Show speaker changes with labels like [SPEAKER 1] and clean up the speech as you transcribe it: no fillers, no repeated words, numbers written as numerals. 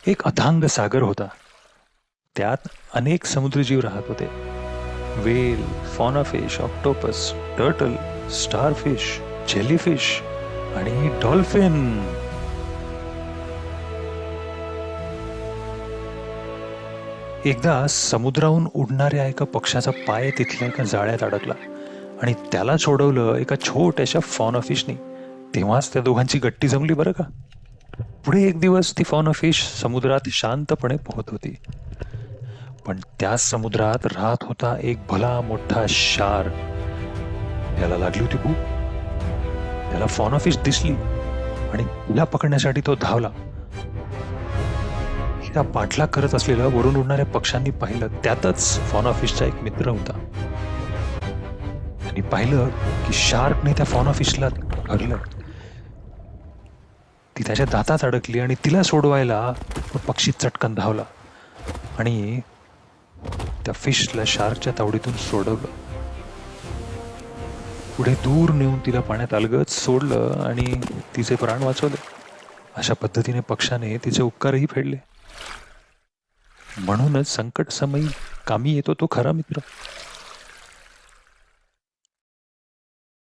[SPEAKER 1] एक अथांग सागर होता. त्यात अनेक समुद्रजीव राहत होते. वेल, फॉनाफिश, ऑक्टोपस, टर्टल, स्टारफिश, जेलीफिश आणि डॉल्फिन. एकदा समुद्राहून उडणाऱ्या एका पक्ष्याचा पाय तिथल्या एका जाळ्यात अडकला आणि त्याला सोडवलं एका छोट्याशा फॉनाफिशने. तेव्हाच त्या दोघांची गट्टी जमली बरं का. पुढे एक दिवस ती फॉनाफिश समुद्रात शांतपणे पोहत होती. पण त्याच समुद्रात राहत होता एक भला मोठा शार्क. त्याला लागली होती भूक. त्याला फॉनाफिश दिसली आणि तिला पकडण्यासाठी तो धावला. तिला पाठलाग करत असलेलं वरून उडणाऱ्या पक्ष्यांनी पाहिलं. त्यातच फॉनाफिशचा एक मित्र होता. त्यांनी पाहिलं की शार्कने त्या फॉनाफिशला धरलं. ती त्याच्या दातात अडकली आणि तिला सोडवायला तो पक्षी चटकन धावला आणि त्या फिशला शार्कच्या तावडीतून सोडवलं. पुढे दूर नेऊन तिला पाण्यात अलगद सोडलं आणि तिचे प्राण वाचवले. अशा पद्धतीने पक्षाने तिचे उपकारही फेडले. म्हणूनच संकट समयी कामी येतो तो खरा मित्र.